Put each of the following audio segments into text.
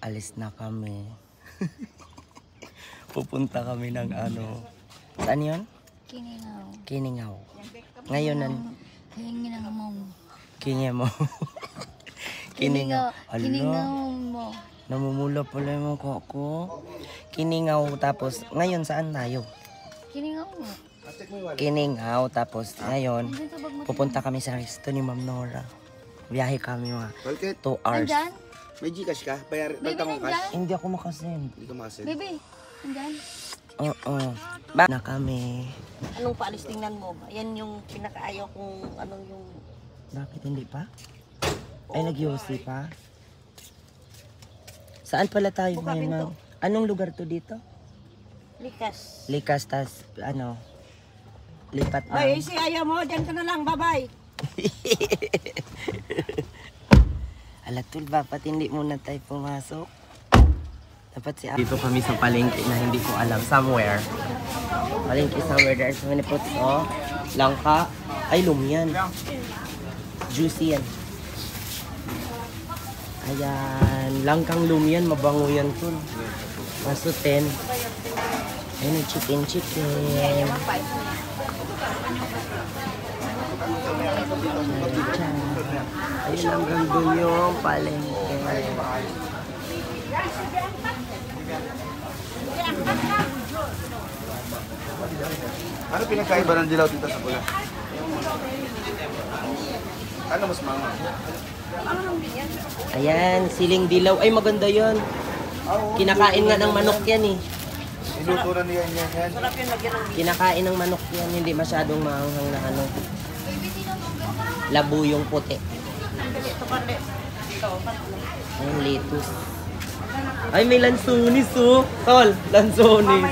Alis na kami. Pupunta kami ng ano. Saan yun? Kiningaw. Kiningaw. Ngayon Kiningaw mo. Kiningaw. Kiningaw. Kiningaw mo. Namumula pala yung mukha ko. Kiningaw. Tapos, ngayon saan tayo? Kiningaw mo. Kiningaw. Tapos, ngayon, pupunta kami sa resto ni Ma'am Nora. Biyahe kami mga 2 hours. Nandyan? May Gcash ka? Bayar, Baby, banta mong cash? Hindi ako makasend. Hindi ka makasend. Baby, nandyan? Oo. Ba na kami. Anong paalis tingnan mo? Ayan yung pinakaayaw kung anong yung... Bakit hindi pa? Ay, nag-yosi pa? Saan pala tayo Buka ngayon, pinto. Ma'am? Anong lugar to dito? Likas. Likas, tas ano? Lipat na. Ay, si ayaw mo. Diyan ka na lang. Bye-bye. Alatul, bapat hindi muna tayo pumasok. Dapat si dito kami sa palengke na hindi ko alam. Somewhere. Palengke somewhere. There's so many fruits. Oh, langka. Ay, lumiyan. Juicy yan. Ayan. Langkang lumiyan. Mabango yan tol. Maso 10. Ayun, chicken. Ayun, hanggang dun yung palengke. Ano pinagkaiba ng dilaw dito sa pula? Ano mas mga? Ayan, siling dilaw. Ay, maganda yun. Kinakain nga ng manok yan eh. Inuturan niya yan. Kinakain ng manok yan. Hindi masyadong maanghang na ano. Labo yung puti. Ayan, lettuce. Ay, may lansonis oh. Tol, lansonis.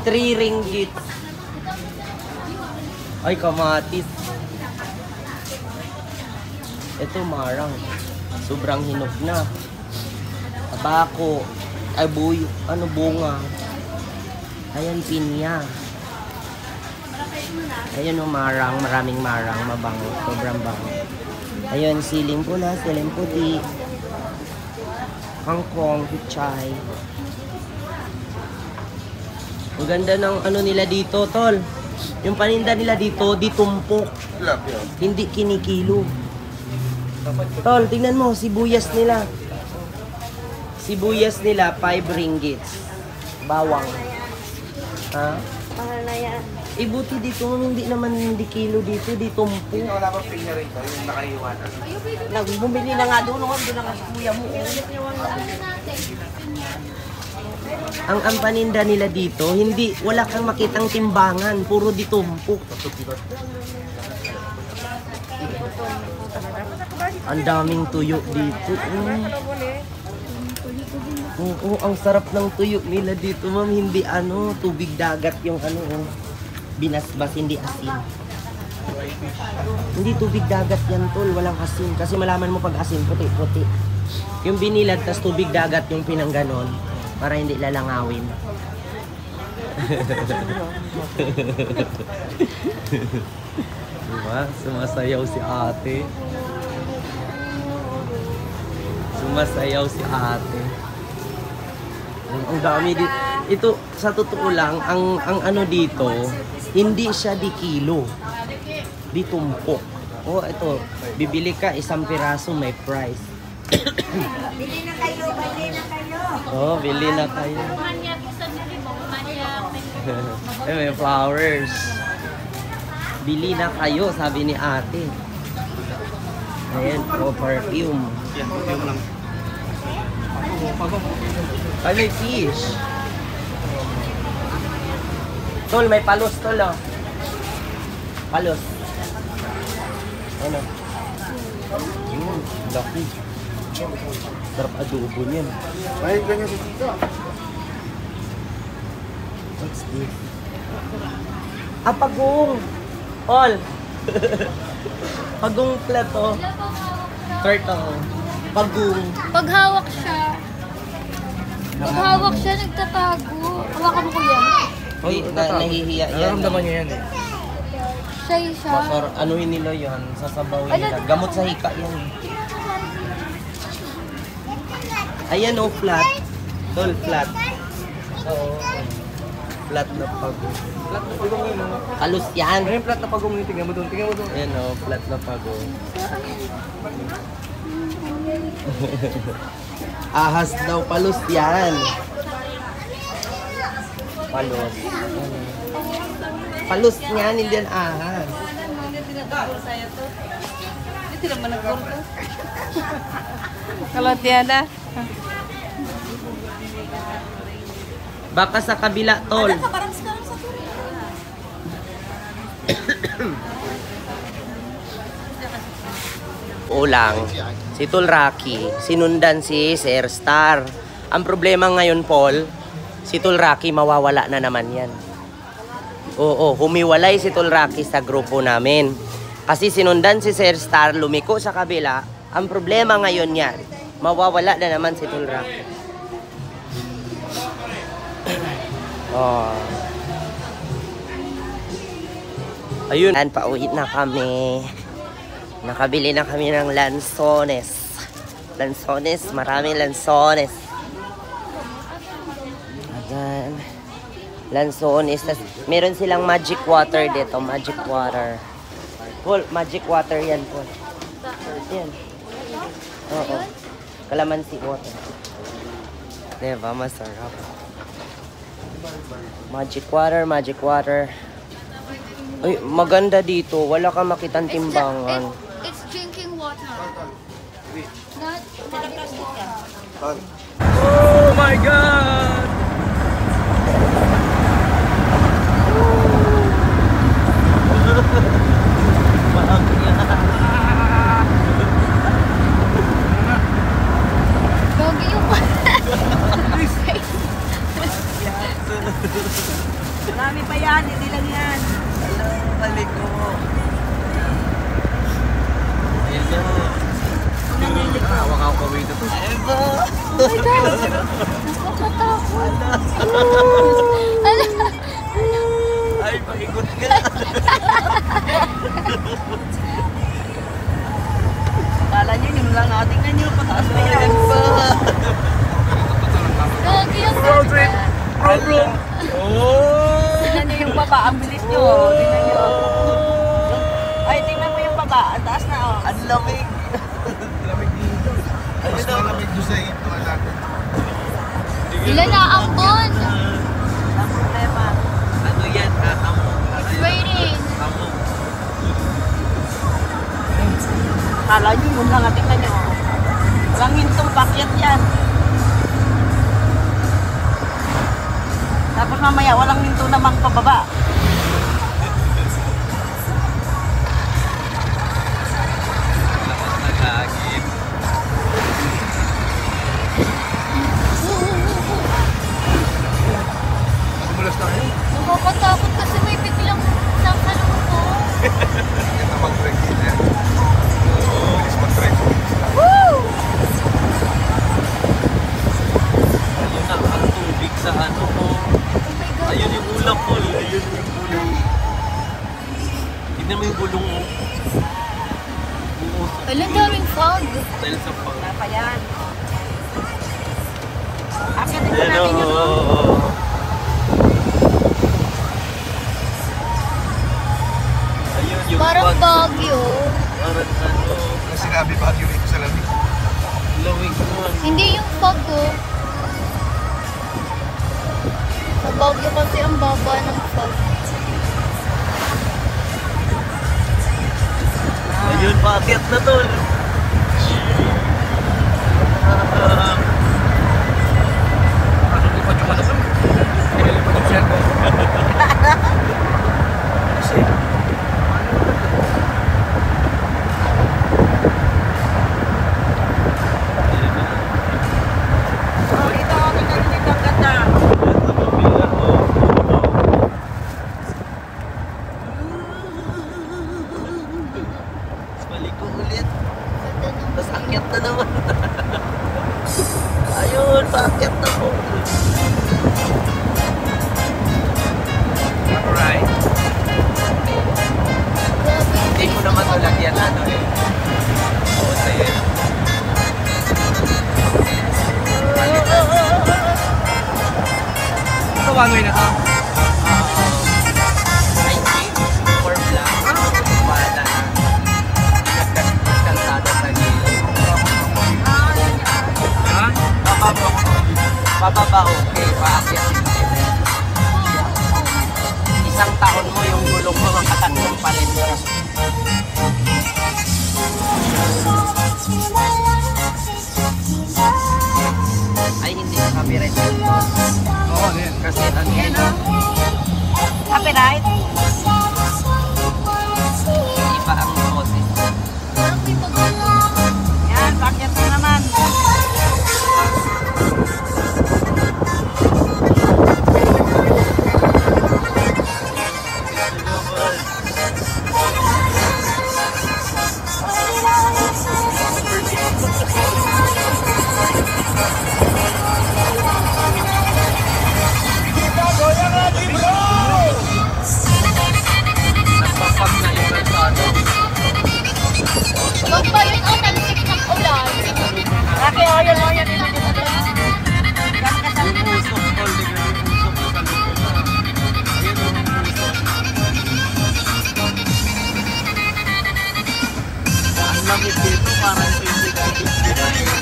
3 ringgit. Ay, kamatis. Ito, marang. Sobrang hinog na. Tabako. Ay, buyo. Ano, bunga. Ayan, pinya. Ayan o, marang. Maraming marang. Mabango. Sobrang bango. Ayan, siling pula, siling puti. Kangkong, pichay. Ang ganda ng ano nila dito, tol. Yung paninda nila dito, di tumpok. Tilapia. Hindi kinikilo. Tol, tingnan mo, sibuyas nila. Sibuyas nila, 5 ringgits. Bawang. Ha? Mahal na yan. Buti dito, hindi naman hindi kilo dito, di tumpok. Wala bang pinya rito? Yung nakahiwanan. Bumili na nga doon. Doon na nga sa kuya mo. Ang paninda nila dito, hindi, wala kang makitang timbangan, puro di tumpok. Ang daming tuyo dito. Oo, ang sarap ng tuyo nila dito, ma'am. Hindi ano, tubig dagat yung ano, binasbas, hindi asin. Hindi tubig dagat yan, tol. Walang asin. Kasi malaman mo pag asin, puti-puti. Yung binilad, tas tubig dagat yung pinangganon. Para hindi lalangawin. Diba? Sumasayaw si ate. Sumasayaw si ate. Ang dami dito. Ito, sa totoo lang, ang ano dito, hindi siya di kilo. Di tumpok. Oh, ito. Bibili ka, 1 piraso, may price. Bili na kayo. Oh, bili na kayo. Eh, may flowers. Bili na kayo, sabi ni ate. Ayan, oh, perfume. Yan, yung lang. Ay, may fish. Tol, may palos, tol, oh. Palos. Ano? Yun, laki. Sarap adobo niyan. May ganyan si Tito. What's this? Pagong! All! Pagong plato. Turtle. Pagong. Pag hawak siya, nagtatago. Hawakan mo ko yan. Uy, nahihiya yan. Naramdaman niya yan eh. Siya. Anuhin nila yan, sasabaw nila. Gamot sa hika yan. Ayan o, flat. Tol, flat. Oo. Flat na pago. Flat na pagong yun, no? Kalus yan. Ayun, flat na pagong yun. Tingnan mo doon, tingnan mo doon. Ayan o, flat na pago. Ahas daw, palus yan. Palus. Palus niyan, hindi yan ahas. Hindi naman nag-gordo. Kalau tiada. Baka sa kabila, tol. Parang sekarang satu. Ulang, si Tol Rocky, sinundan si Sir Star. Ang problema ngayon, Paul, si Tol Rocky mawawala na naman yan. Oo, humiwalay si Tol Rocky sa grupo namin. Kasi sinundan si Sir Star, lumiko sa kabila. Ang problema ngayon yan, mawawala na naman si Tol Rocky. Oh. Ayun, pauwi na kami. Nakabili na kami ng lansones. Lansones, maraming lansones. Ayan. Lansones. Tas, meron silang magic water dito. Magic water. Paul, magic water yan, Paul. Yan. Oo. Calamansi water. Diba? Masarap. Magic water, magic water. Ay, maganda dito. Wala kang makitang timbangan. It's drinking water. Not Oh my God! Doggy yung Marami pa yan, hindi lang yan. Balik ko. Ito. Hawak ako pa wait ito. Ito. Oh my God! Nakakatakot. Ay, paikot ka. Kala nyo, yun lang natin na nyo. Pataas na yan. Doggy yung Road trip! Bro! Oh! Tingnan nyo yung baba, ang bilis nyo. Tingnan nyo. Ay, tingnan mo yung baba. Ang taas na, oh. Ang lamig. Lamig dito. Mas malamig doon sa ito natin. Ilan na ambon? Ang problema. Ano yan? Hamog. It's raining. Hamog. Kala nyo, yun lang. Tingnan nyo. Walang hintong pakyat yan. Tapos mamaya, walang hinto namang pababa. Lakas na kagit. Magmulas tayo. Nakakatakot kasi may biglang nakalungkot. Ito mag-break din yan. Bilis mag-break. Ayun na, ang tubig sa ano ko. Ayun yung ulam ko. Ayun yung ulam. Tignan mo yung bulong mo. Buos. Ilan daming fog. Dahil sa pang. Wala pa yan. Akitin ko Ayan natin yun. o. Ayun yung Parang fog. Baguio. Parang ano. Ang sinabi Baguio dito sa lamig. Lamig naman. Hindi yung fog ko. Sa Baguio kasi ang baba ng fog. Ayun, paakyat na tol. Ano ko pa yung ano ko? Nililipat yung cellphone. Kasi, Oh, dito, tingnan nyo dito. Ang ganda. Balik ko ulit. Tapos akyat na naman. Ayun, paakyat na po. alright. Hindi ko naman ito lagyan ano eh. Oo, sa'yo. one way na to. Ay, form lang. Wala na. Kalsada sa gilid. Ha? Pababa okay, paakyat hindi. Isang taon mo yung gulong mo makatatlong palit. Ay, hindi na copyright. Oo, din. Kasi ang ina, Copyright? iba ang boses. Parang may pagkala. Yan, bakit mo naman? Nagpapag na yung kalsada. Huwag pa yun ang nagsik ng ulan. Laki, o yun, o yun. Yung usok, tol, di ba yung usok na kalupit na. Ayun yung usok. Ang lamig dito, parang 20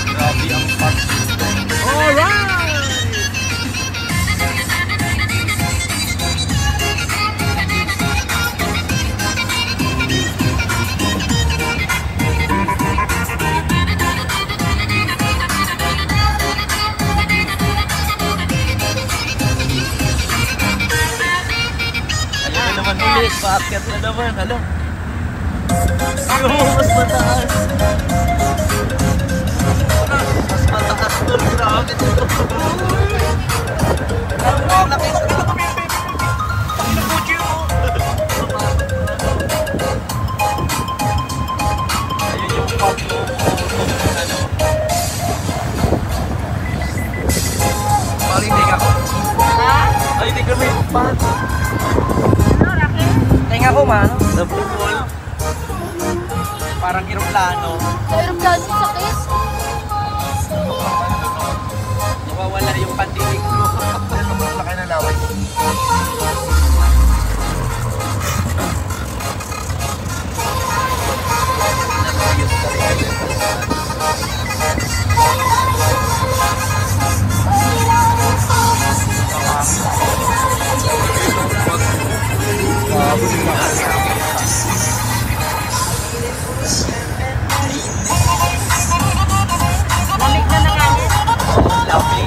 Grabe ang pag. Ayun na naman ulit, paakyat na naman, alam. Ayun, mas mataas. Mas mataas doon, grabe dito. Ang laki. Ayun yung pop mo. Paliting ako. Ha? Ay, hindi kami pants. Ano, laki? Tinga ko man, nabukol. Parang eroplano. Aeroplano sakit. Nawawala yung pandinig ko. Yan ang laki na laway. Nag-ayos ka rin yung kalsada. Lamig na nangangit. Lovely.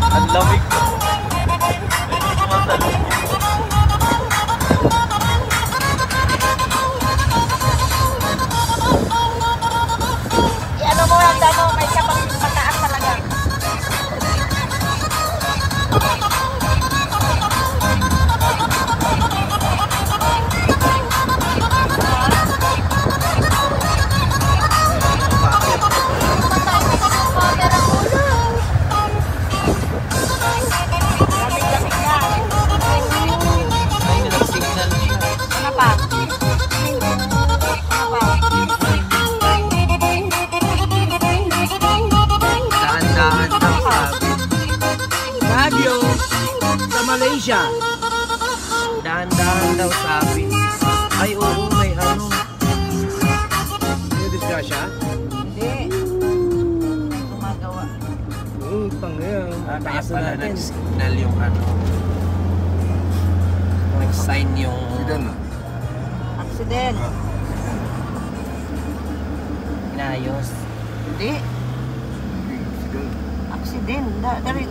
Ang lamig ko. Medyo sumasalubong. I-ano mo lang damo, may kapag mataas talaga. Lamig-lamig na. Ay, nag-signal siya. Ano pa? Ano pa? Daan-daan daw sabi. Baguio sa Malaysia. Daan-daan daw sabi. Ay, oo, may ano. May disgrasya? Hindi. Gumagawa. Oo, tangyan. Kaya pala nag-signal yung ano. Nag-sign yung... Accident. Inayos. Hindi. Accident. Dari.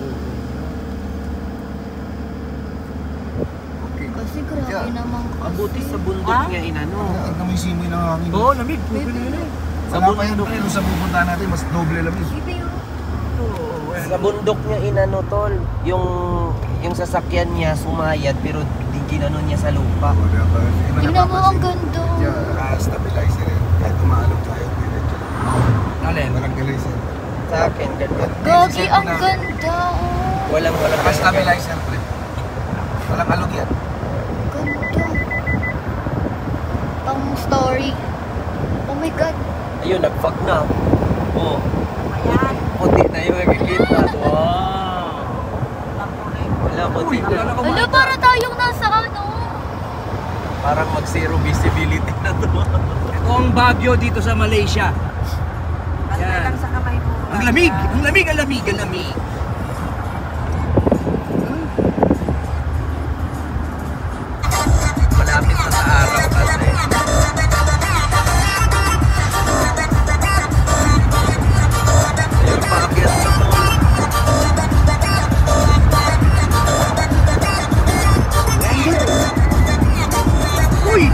Kasi grabe naman. Mabuti sa bundok Ha? niya inano. Ang kami simoy ng hangin. Oo, lamig. Puto na yun eh. Wala pa yan pa yun sa pupuntahan natin, mas doble lamig. Sa bundok niya inano tol. Yung sasakyan niya sumayad pero di ginano niya sa lupa. Wala pa. Tingnan mo, ang ganda. Stabilizer yan. Kahit umalog tayo. Alin? Walang galays yan. Sa akin, ganyan. Gagi, ang ganda. Oh. Walang Naka-stabilizer, pre. Walang alog yan. Ganda. Pang story. Oh my God. Ayun, nag-fog na. Oh, Ayan. puti na yung nakikita. Wow. Wala, puti na. Ano, para tayong nasa ano? Parang mag-zero visibility na to. Ito ang Baguio dito sa Malaysia. Bantay lang sa kamay mo. Ang lamig! Ang lamig! Ang lamig! Ang lamig! Malapit na sa araw kasi. Ayun, paakyat sa mall. Uy!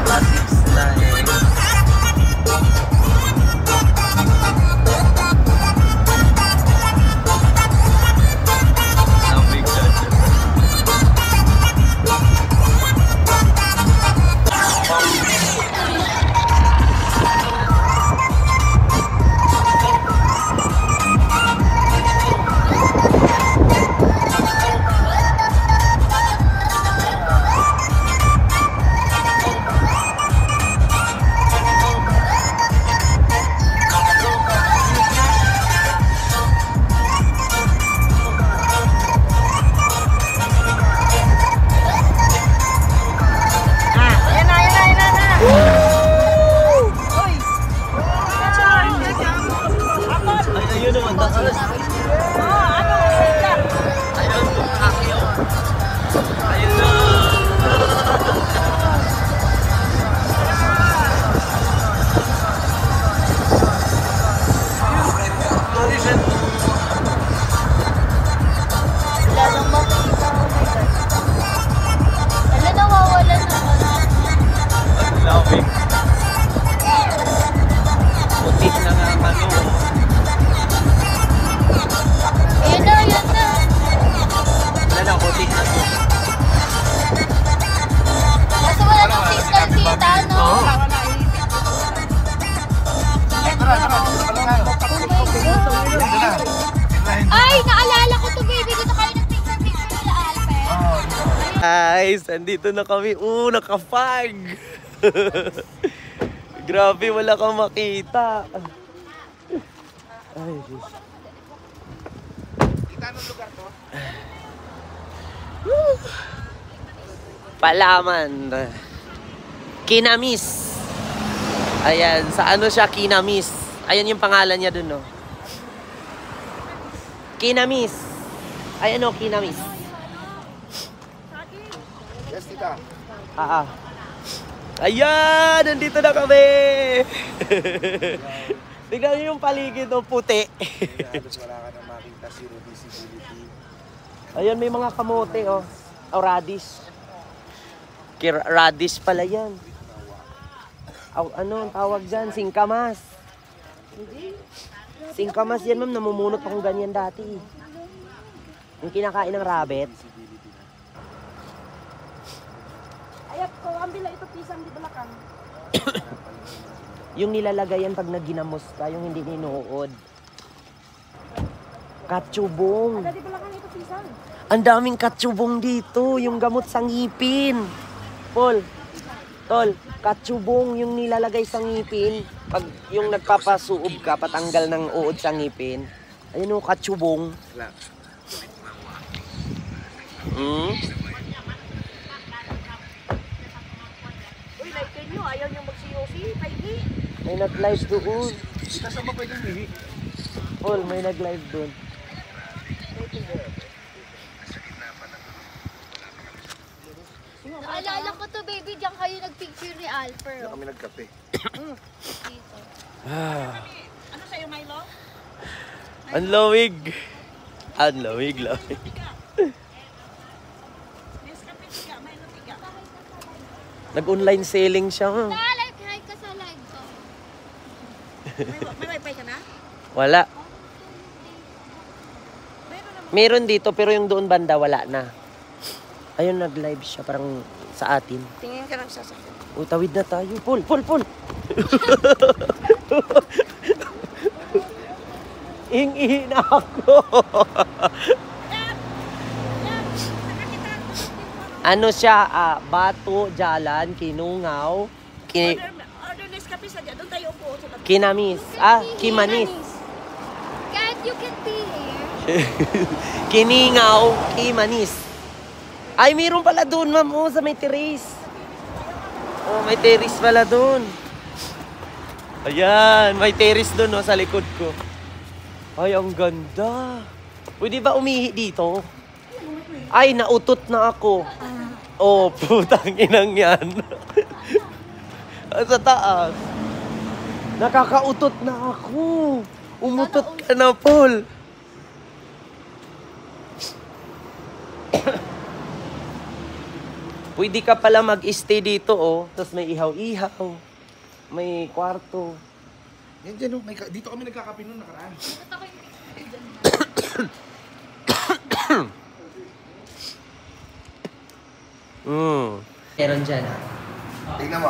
Classics na eh. Sabay ka dyan. Ayan na, ayan na, ayan na, ayan na. Uy! Ay, ayun naman, taas. Oh, ano? Wait lang. Ayun, akyo. Ayun na. Wala nang makita. Oh my God. Wala, nawawala na. Ang lamig. Puti na nga ang ano. Ayan na, ayan na. Wala na, puti na to. Kaso wala nang signal kita, no? Oo. Tara, tara. Oh my God. Ito na. Tignahin. Ay, naalala ko to, baby. Dito kayo nag-picture-picture nila, Alper. Guys, andito na kami. Naka-fog. Grabe, wala kang makita. Ay, Diyos. Palaman. Kinamis. Ayan, sa ano siya, Kinamis. Ayan yung pangalan niya dun, no? Kinamis. Ayan, no, Kinamis. Yes, tita. Ayan, nandito na kami. Tignan niyo yung paligid, no, puti. Halos wala ka na makita, zero visibility. Ayan, may mga kamote, oh. O, radish. Radish pala yan. Ano ang tawag dyan? Singkamas. Singkamas yan, ma'am. Namumunot akong ganyan dati. Yung kinakain ng rabbit. Ayap ko, ambila ito pisang di balakang. Yung nilalagayan pag nagginamos ka, yung hindi ninuod. Katsubong. Di balakang ito pisang. Ang daming katsubong dito. Yung gamot sa ngipin. Paul, tol, katsubong yung nilalagay sa ngipin. Pag yung nagpapasuob ka, patanggal ng uod sa ngipin. Ayun o, katsubong. Hmm? Uy, like kayo, ayaw nyo magsiyosi, pahingi. May nag-live doon. Tita, saan ba pwedeng mihi? Paul, may nag-live doon. Naalala ko to, baby. Diyan kayo nag-picture ni Alper. Diyan kami nagkape. Dito. Ano sa'yo, Milo? Ang lamig. Ang lamig, lamig. Nag-online selling siya. Live, hi ka sa live ko. May wifi ka na? Wala. Meron dito pero yung doon banda wala na. Ayun, nag-live siya parang sa atin. Tingin ka ng sasakyan. O, tawid na tayo. Paul! Ing-ihi na ako. Ano siya? Bato, Jalan, Kinungaw, Order Nescafe sa dyan. Doon tayo upo. Kinamis. Kimanis. Kat, you can be here. Kiningaw, Kimanis. Ay, mayroon pala doon, ma'am. Oh, sa may terrace. Oh, may terrace pala doon. Ayan, may terrace doon, oh, sa likod ko. Ay, ang ganda. Pwede ba umihi dito? Ay, nautot na ako. Oh, putang inang yan. Sa taas. Nakakautot na ako. Umutot ka na, Paul. Pwede ka pala mag-stay dito, oh. Tapos may ihaw-ihaw. May kwarto. Yan dyan, dito kami nagkakape nung nakaraan. Meron dyan, Tingnan mo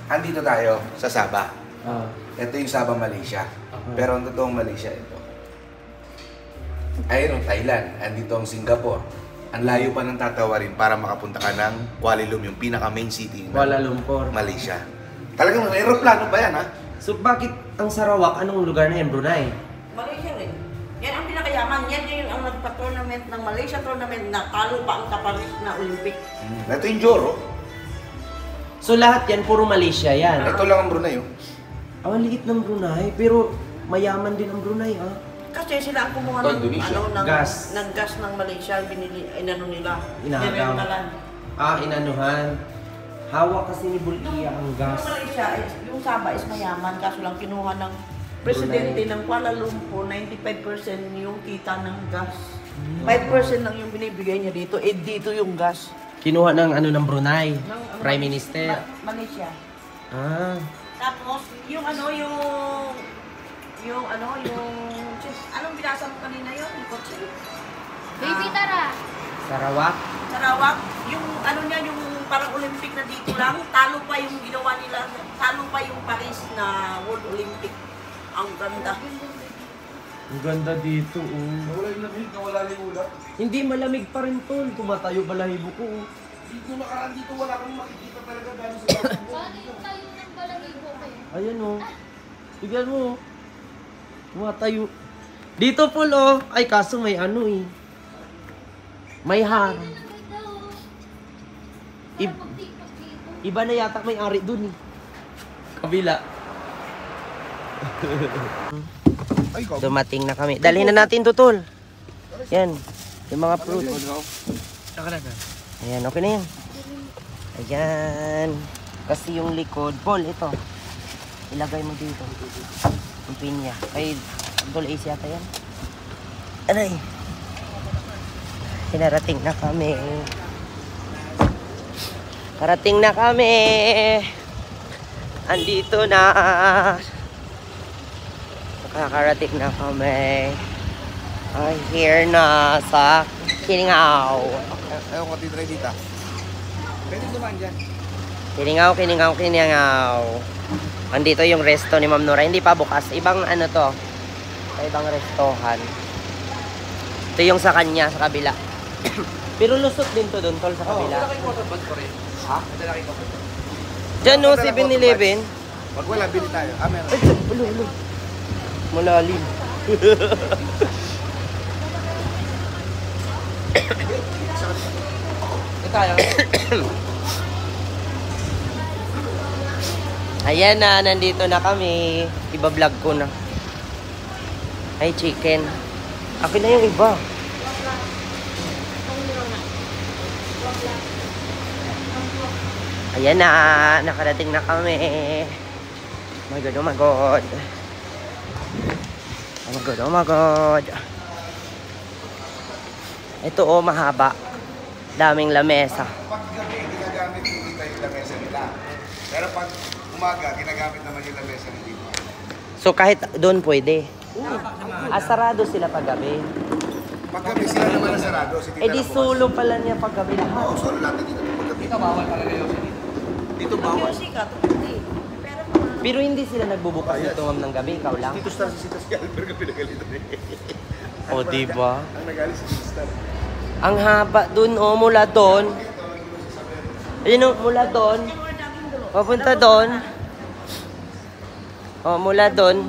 andito tayo sa Sabah. ah. Ito yung Sabah, Malaysia. Pero ang totoong Malaysia ito. Ayun, Thailand. Andito ang Singapore. Ang layo pa ng tatawarin para makapunta ka ng Kuala Lumpur, yung pinaka-main city ng Kuala Lumpur. Malaysia. Talagang may aeroplano ba yan, ha? So, bakit ang Sarawak, anong lugar na yan, Brunei? Malaysia rin. Yan ang pinakayaman. Yan yung ang nagpa-tournament ng Malaysia tournament na talo pa ang Kaparis na Olympic. Ito yung Joro. So, lahat yan, puro Malaysia yan. Ito lang ang Brunei, oh. Ang liit ng Brunei, pero mayaman din ang Brunei, ah. Kasi sila ang kumuha Ito, ng, Indonesia. ng Gas. ng gas ng Malaysia, binili, inano nila. Inagaw. Dinirmalan. Inanuhan. Hawak kasi ni Bulia ang gas. Yung Malaysia, yung Sabah is mayaman, kaso lang kinuha ng presidente ng Kuala Lumpur, 95% yung kita ng gas. 5% lang yung binibigay niya dito, dito yung gas. Kinuha ng ano ng Brunei, Ng, Prime Minister. Malaysia. Ah, Tapos, yung anong binasa mo kanina yun? Yung kotse? Baby, tara. Sarawak. Sarawak, yung ano niya, yung parang Olympic na dito lang, talo pa yung ginawa nila, talo pa yung Paris na World Olympic. Ang ganda. Ang ganda dito, oh. Nawala yung lamig, nawala yung ulap. Hindi malamig pa rin, Tol. Tumatayo balahibo ko, oh. Dito nakaraan dito, wala kang makikita talaga dahil sa labas mo. Paano yung tayo ng balahibo kayo? Ayan, oh. Tignan mo, oh. Tumatayo. Dito, Paul, oh. Ay, kaso may ano, eh. May harang. Iba na yata may ari dun, eh. Kabila. Ay, ikaw. Dumating na kami. Dalhin na natin to, Tol. Yan. Yung mga fruit. Ayan, okay na yan. Ayan. Kasi yung likod. Paul, ito. Ilagay mo dito. Yung pinya. Kay Abdul Ace yata yan. Aray. Pinarating na kami. Parating na kami. Andito na. Nakakarating na kami. Here na sa Kiningaw. Ayaw ko titry dito. Pwede dumaan dyan. Kiningaw. Andito yung resto ni Ma'am Nora. Hindi pa bukas. Ibang ano to. Sa ibang restohan. Ito yung sa kanya, sa kabila. Pero lusot din to doon, Tol, sa kabila. Ha? Diyan no, 7-Eleven. Pag wala, bili tayo. Meron. Ay, ulo. Malalim. Ayan na, nandito na kami. Iba-vlog ko na. Ay, chicken. Akin na yung iba. Ayan na, nakarating na kami. Oh my God, oh my God. Oh my God, oh my God. Ito oh, mahaba. Daming lamesa. Pag gabi, ginagamit hindi tayo yung lamesa nila. Pero pag umaga, ginagamit naman yung lamesa nila. So kahit doon pwede. Sarado sila pag gabi. Paggabi sila naman na sarado. Si Tita Eh di na bukas. solo pala niya paggabi lahat. Oo, solo natin dito. Paggabi. Dito bawal talaga yung dito. Dito bawal. Yung sikat, hindi. Pero pa. Pero hindi sila nagbubukas dito ma'am ng gabi, ikaw lang. Dito star si Albert ka pinagalitan eh. O diba? Ang nagalit si Tito Star. Ang haba dun, oh, mula doon. Ayun, oh, mula doon. Papunta doon. Oh, mula doon.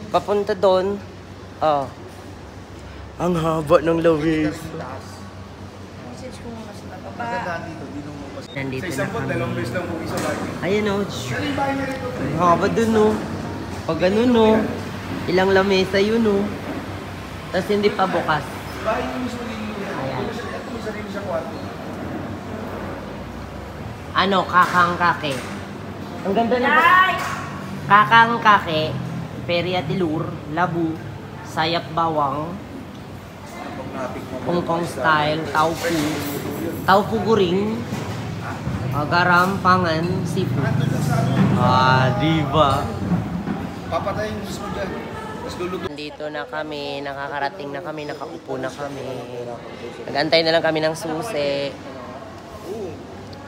Papunta doon. Oh. Ang haba ng lawis. Message ko muna sila. Baba. Magandaan dito, di nung mas. Nandito Sa isang na pot, kami. dalawang beses lang buwi sa bahay. Ayun, oh. Ang haba dun, oh. Pag ganun, oh. Ilang lamesa yun, oh. Tapos hindi pa bukas. Bahay yung mismo din yun. Ayan. May sarili siya kwarto. Ano, kakang kake. Ang ganda na. Ay! Kakang kake, Peria Tilur, Labu, Sayap Bawang, Hong Kong style, Taufu, Taufu Guring, Garam, Pangan, Seafood. Ah, diba? Papatayin mismo dyan. Tapos luluto. Dito na kami, nakakarating na kami, nakaupo na kami. Nag-antay na lang kami ng susi.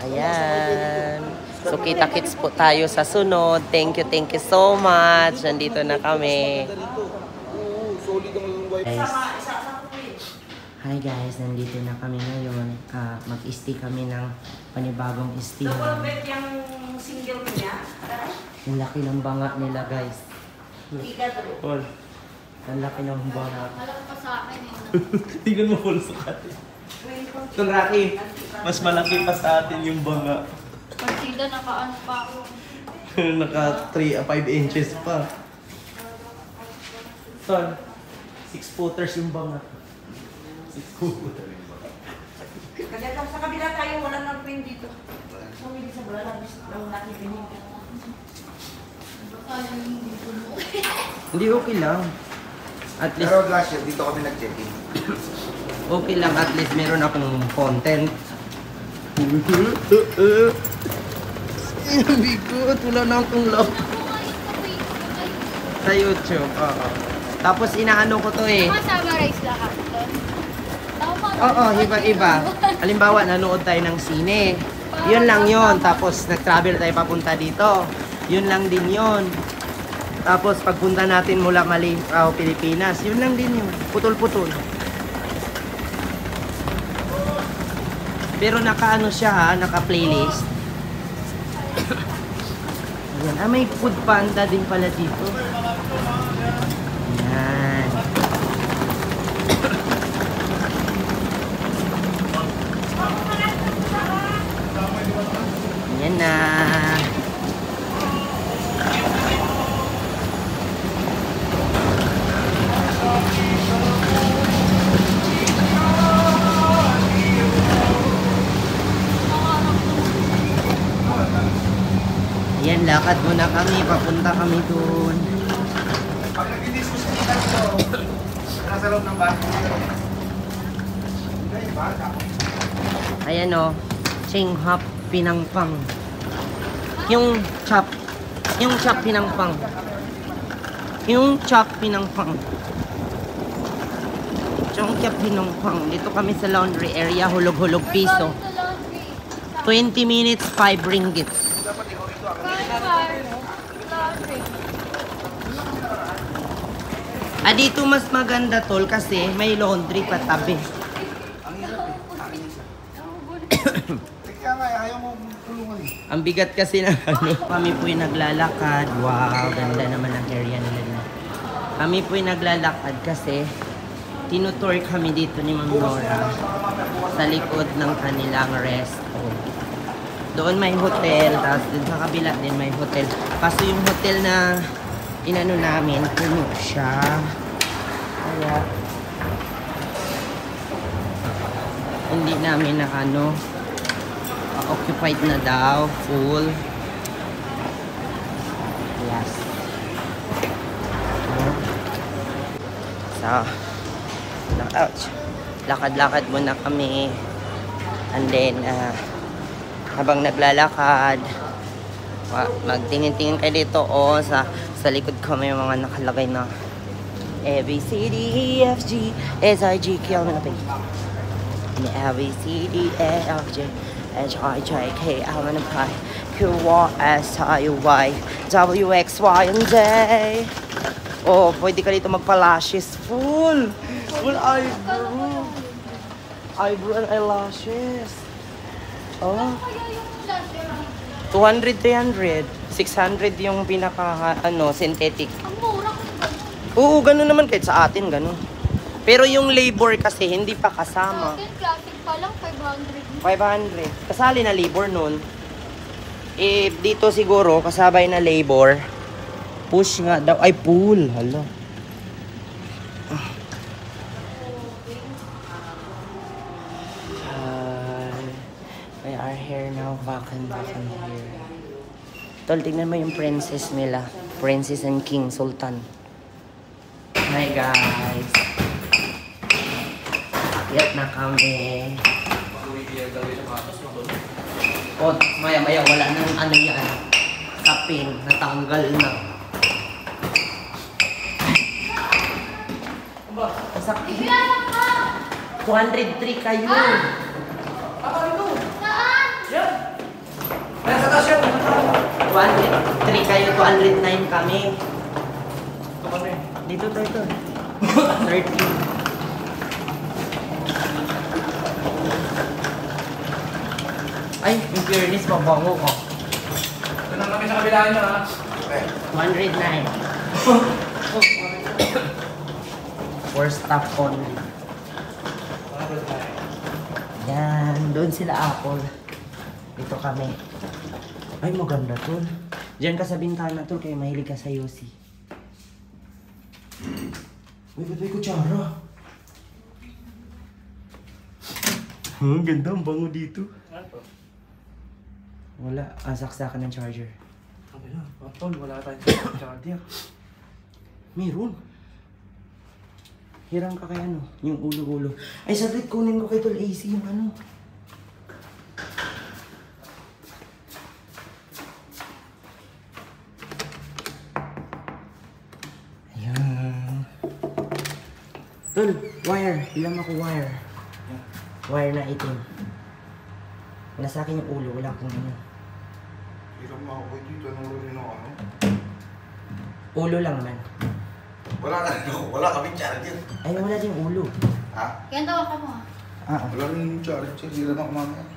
Ayan. So kita-kits po tayo sa sunod. Thank you so much. Nandito na kami. Solid ang wifi. Guys. Hi guys, nandito na kami ngayon. Mag-stay kami ng panibagong Double istihan. bed yung single niya. Ang laki ng banga nila guys. Tiga doon. Ang laki ng banga. Alam pa sa akin eh. Tingnan mo full sukat. Ito Rocky, mas malaki pa sa atin yung banga. Pagsida nakaano pa ako. Naka 5 inches pa. Son, 6 footers yung banga. 6 footers. Kaya sa kabila tayo, wala nang pin dito. Sumili sa bala lang nakikinig. Baka yung hindi puno. Hindi, okay lang. At least, Pero last year, dito kami nag-check-in. okay lang. At least meron akong content. Hindi ko. Wala na akong love. Sa YouTube, oo. Tapos inaano ko to eh. Summarize lahat doon. Tama. Oo, iba-iba. Halimbawa, nanood tayo ng sine. Yun lang yun. Tapos nag-travel tayo papunta dito. Yun lang din yun. Tapos pagpunta natin mula Malinaw, Pilipinas, yun lang din yun. Putol-putol. Pero naka-ano siya ha, naka-playlist. Ayan. Ah, may food panda din pala dito. Ayan. Ayan na. Ayan, lakad muna kami. Papunta kami doon. Pag nag-discuss kita dito, nasa loob ng bahay. Hindi, bata. Ayan o. Chinghap Pinangpang. Yung chop Pinangpang. Yung chop Pinangpang. Chongkyap Pinangpang. Dito kami sa laundry area. Hulog-hulog piso. 20 minutes, 5 ringgits. Ah, dito mas maganda tol kasi may laundry patabi. Kaya nga, ayaw mo tulungan eh. Ang bigat kasi ng ano, kami po'y naglalakad. Wow, ganda naman ang area nila na. Kami po'y naglalakad kasi tinutour kami dito ni Ma'am Nora sa likod ng kanilang resto. Doon may hotel, tapos dun sa kabila din may hotel. Kaso yung hotel na inano namin, puno siya. Kaya hindi namin na ano, occupied na daw, full. Yes. So, lakad-lakad muna kami. And then, habang naglalakad, magtingin-tingin kayo dito, sa likod ko may mga nakalagay na A, B, C, D, E, F, G, H, I, J, K, L, M, N, O, P. A, B, C, D, E, F, G, H, I, J, K, L, M, N, O, P, Q, R, S, I, Y, W, X, Y, and Z. Oh, pwede ka dito magpa-lashes. Full eyebrow. Eyebrow and eyelashes. Oh. Kaya yung laser. 200, 300. 600 yung pinaka, synthetic. Ang mura ko. Oo, ganun naman kahit sa atin, ganun. Pero yung labor kasi, hindi pa Sa kasama. akin, classic pa lang, 500. 500. Kasali na labor nun. Eh, dito siguro, kasabay na labor. Push nga daw. Ay, pull. Hala. Our hair now, vacant hair. Tol, tingnan mo yung princess nila. Princess and King Sultan. Hi guys. Akyat na kami. O, maya-maya wala nang ano yan. Sapin, natanggal na. Masakit. 203 kayo. Kaya sa taas yun. 203 kayo, 209 kami. Ito kami. Dito tayo. 30. Ay, in fairness, mabango ko. Ito na kami sa kabilaan nyo ha. 209. For staff only. Yan, doon sila Apple. Dito kami. Ay, maganda tol. Diyan ka sa bintana tol, kaya mahilig ka sa Yossi. Uy, ba't may kutsara? Ganda, ang bango dito. Ano to? Wala, saksakan ng charger. Sabi na, tol, wala tayong charger. Meron. Hirang ka kay yung ulo-ulo. Ay, saglit, kunin ko kay Tol AC yung Ayan. Tol, wire. Ilang ako wire. Wire na itim. Nasa akin yung ulo, wala akong Hirap mo ako dito, ano rin ako, Ulo lang man. Wala kami charger. Ay, wala din ulo. Ha? Kaya tawa ka mo. Wala rin yung charger. Hirap ako mamaya.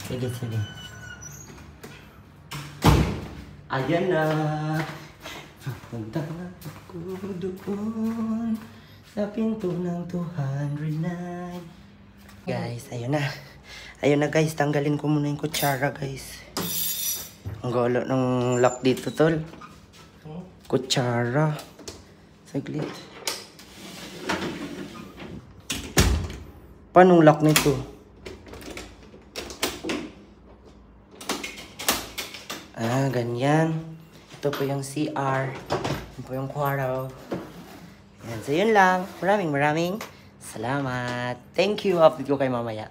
Sige, sige. Ayan na. Punta na ako doon sa pinto ng 209. Guys, ayun na. Ayun na guys, tanggalin ko muna yung kutsara guys. Ang gulo ng lock dito tol. Kutsara. Saglit. Paano lock nito? Ganyan. Ito po yung CR. Ito po yung kwarto. Yan. So, yun lang. Maraming salamat. Thank you. Update ko kay mamaya.